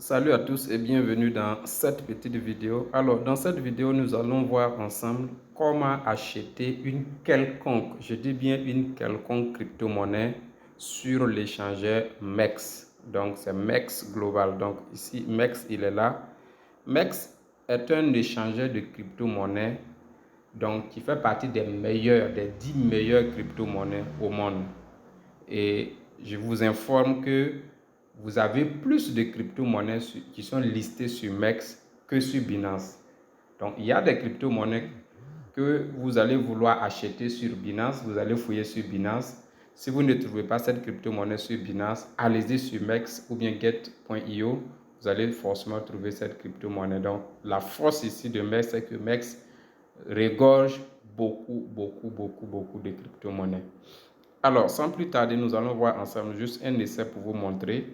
Salut à tous et bienvenue dans cette petite vidéo. Alors, dans cette vidéo, nous allons voir ensemble comment acheter une quelconque, je dis bien une quelconque crypto-monnaie sur l'échangeur MEX. Donc, c'est MEX Global. Donc, ici, MEX, il est là. MEX est un échangeur de crypto-monnaies donc, qui fait partie des meilleurs, des 10 meilleures crypto-monnaies au monde. Et je vous informe que vous avez plus de crypto-monnaies qui sont listées sur MEX que sur Binance. Donc, il y a des crypto-monnaies que vous allez vouloir acheter sur Binance. Vous allez fouiller sur Binance. Si vous ne trouvez pas cette crypto-monnaie sur Binance, allez-y sur MEX ou bien get.io. Vous allez forcément trouver cette crypto-monnaie. Donc, la force ici de MEX, c'est que MEX regorge beaucoup de crypto-monnaies. Alors, sans plus tarder, nous allons voir ensemble juste un essai pour vous montrer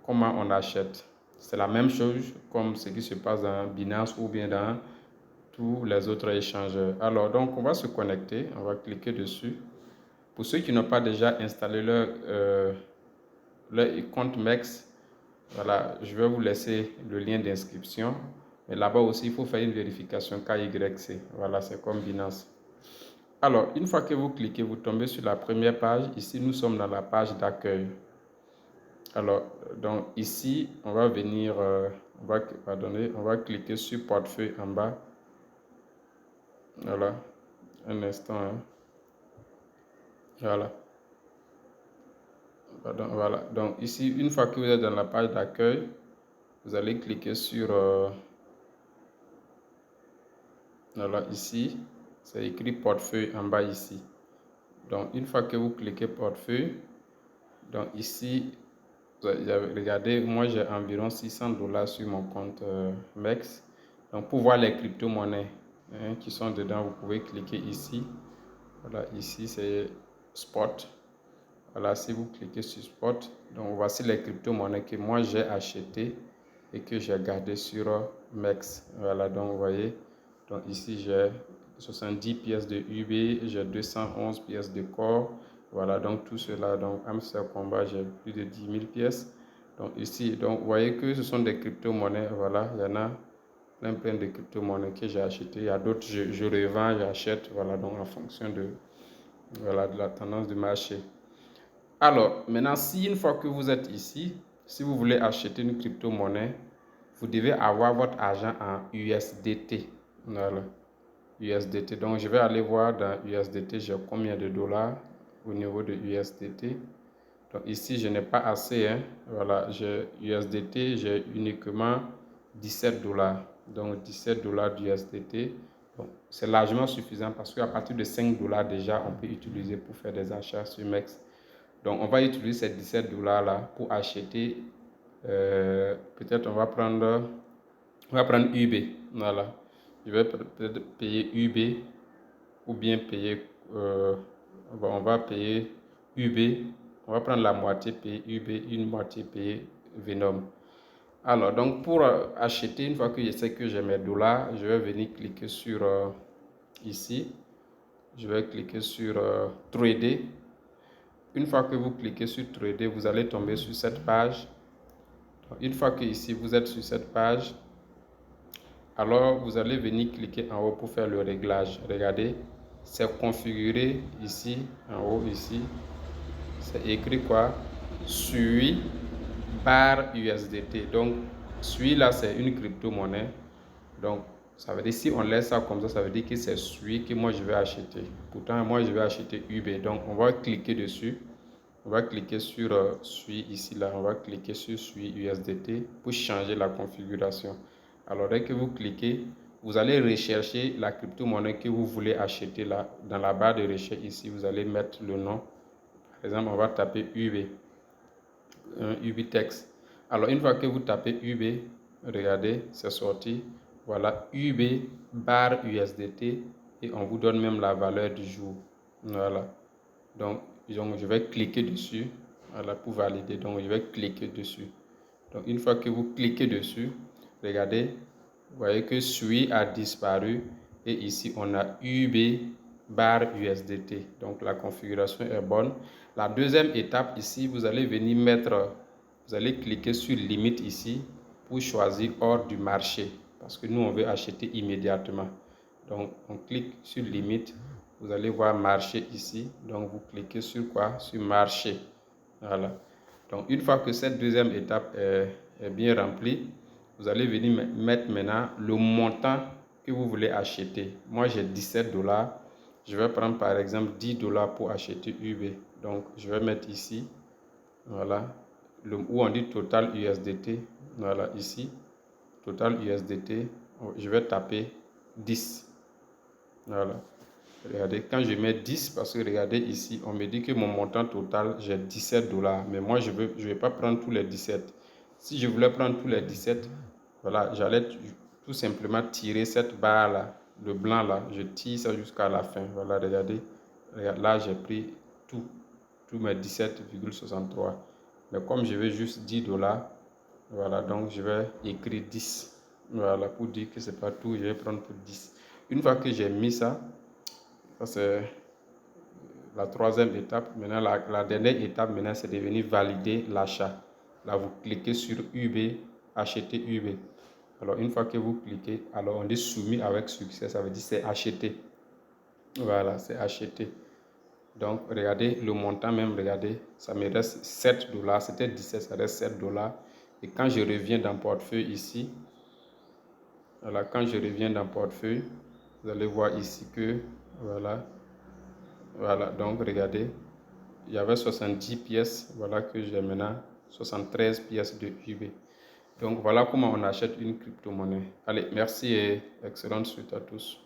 comment on achète. C'est la même chose comme ce qui se passe dans Binance ou bien dans tous les autres échangeurs. Alors, donc, on va se connecter, on va cliquer dessus. Pour ceux qui n'ont pas déjà installé leur compte MEX, voilà, je vais vous laisser le lien d'inscription. Mais là-bas aussi, il faut faire une vérification KYC. Voilà, c'est comme Binance. Alors, une fois que vous cliquez, vous tombez sur la première page. Ici, nous sommes dans la page d'accueil. Alors, donc ici, on va venir, on va cliquer sur portefeuille en bas. Voilà, un instant. Hein. Voilà. Pardon, voilà. Donc ici, une fois que vous êtes dans la page d'accueil, vous allez cliquer sur, voilà, ici, c'est écrit portefeuille en bas ici. Donc, une fois que vous cliquez portefeuille, donc ici, regardez, moi j'ai environ 600 $ sur mon compte MEX. Donc pour voir les crypto-monnaies qui sont dedans, vous pouvez cliquer ici. Voilà, ici c'est Spot. Voilà, si vous cliquez sur Spot, donc voici les crypto-monnaies que moi j'ai achetées et que j'ai gardées sur MEX. Voilà, donc vous voyez, donc ici j'ai 70 pièces de UB, j'ai 211 pièces de corps. Voilà, donc tout cela, donc Hamster Combat, j'ai plus de 10 000 pièces. Donc ici, donc vous voyez que ce sont des crypto-monnaies. Voilà, il y en a plein de crypto-monnaies que j'ai achetées. Il y a d'autres, je revends, j'achète. Voilà, donc en fonction de, voilà, de la tendance du marché. Alors, maintenant, si une fois que vous êtes ici, si vous voulez acheter une crypto-monnaie, vous devez avoir votre argent en USDT. Voilà, USDT. Donc, je vais aller voir dans USDT, j'ai combien de dollars au niveau de USDT. Donc, ici, je n'ai pas assez. Hein. Voilà, j'ai USDT, j'ai uniquement 17 $. Donc, 17 $ d'USDT. Bon, c'est largement suffisant parce qu'à partir de 5 $ déjà, on peut utiliser pour faire des achats sur MEX. Donc, on va utiliser ces 17 $ là pour acheter. Peut-être on va prendre UB. Voilà. Je vais peut-être payer UB ou bien payer. On va payer UB. On va prendre la moitié payer UB, une moitié payer Venom. Alors, donc pour acheter, une fois que je sais que j'ai mes dollars, je vais venir cliquer sur ici. Je vais cliquer sur Trader. Une fois que vous cliquez sur Trader, vous allez tomber sur cette page. Une fois que ici vous êtes sur cette page, alors vous allez venir cliquer en haut pour faire le réglage. Regardez, c'est configuré ici, en haut ici. C'est écrit quoi? SUI bar USDT. Donc, SUI là, c'est une crypto-monnaie. Donc, ça veut dire si on laisse ça comme ça veut dire que c'est SUI que moi je vais acheter. Pourtant, moi je vais acheter UB. Donc, on va cliquer dessus. On va cliquer sur SUI ici, là. On va cliquer sur SUI USDT pour changer la configuration. Alors, dès que vous cliquez, vous allez rechercher la crypto-monnaie que vous voulez acheter là. Dans la barre de recherche ici, vous allez mettre le nom. Par exemple, on va taper UB. UBTEX. Alors, une fois que vous tapez UB, regardez, c'est sorti. Voilà, UB bar USDT et on vous donne même la valeur du jour. Voilà. Donc, je vais cliquer dessus. Voilà, pour valider. Donc, je vais cliquer dessus. Donc, une fois que vous cliquez dessus, regardez, vous voyez que SUI a disparu et ici, on a UB bar USDT. Donc, la configuration est bonne. La deuxième étape ici, vous allez venir mettre, vous allez cliquer sur limite ici pour choisir hors du marché parce que nous, on veut acheter immédiatement. Donc, on clique sur limite. Vous allez voir marché ici. Donc, vous cliquez sur quoi? Sur marché. Voilà. Donc, une fois que cette deuxième étape est bien remplie, vous allez venir mettre maintenant le montant que vous voulez acheter. Moi, j'ai 17 $. Je vais prendre par exemple 10 $ pour acheter UB. Donc, je vais mettre ici. Voilà. Où on dit total USDT. Voilà, ici. Total USDT. Je vais taper 10. Voilà. Regardez, quand je mets 10, parce que regardez ici, on me dit que mon montant total, j'ai 17 $. Mais moi, je vais pas prendre tous les 17. Si je voulais prendre tous les 17, voilà, j'allais tout simplement tirer cette barre-là, le blanc-là. Je tire ça jusqu'à la fin. Voilà, regardez. Là, j'ai pris tous mes 17,63. Mais comme je veux juste 10 $, voilà, donc je vais écrire 10. Voilà, pour dire que c'est pas tout, je vais prendre pour 10. Une fois que j'ai mis ça, ça c'est la troisième étape. Maintenant, la dernière étape, maintenant, c'est de venir valider l'achat. Là, vous cliquez sur UB, acheter UB. Alors, une fois que vous cliquez, alors on dit soumis avec succès, ça veut dire c'est acheté. Voilà, c'est acheté. Donc, regardez le montant même, regardez, ça me reste 7 $. C'était 17, ça reste 7 $. Et quand je reviens dans portefeuille ici, voilà, quand je reviens dans portefeuille, vous allez voir ici que, voilà, donc regardez, il y avait 70 pièces, voilà que j'ai maintenant 73 pièces de UB. Donc, voilà comment on achète une crypto-monnaie. Allez, merci et excellente suite à tous.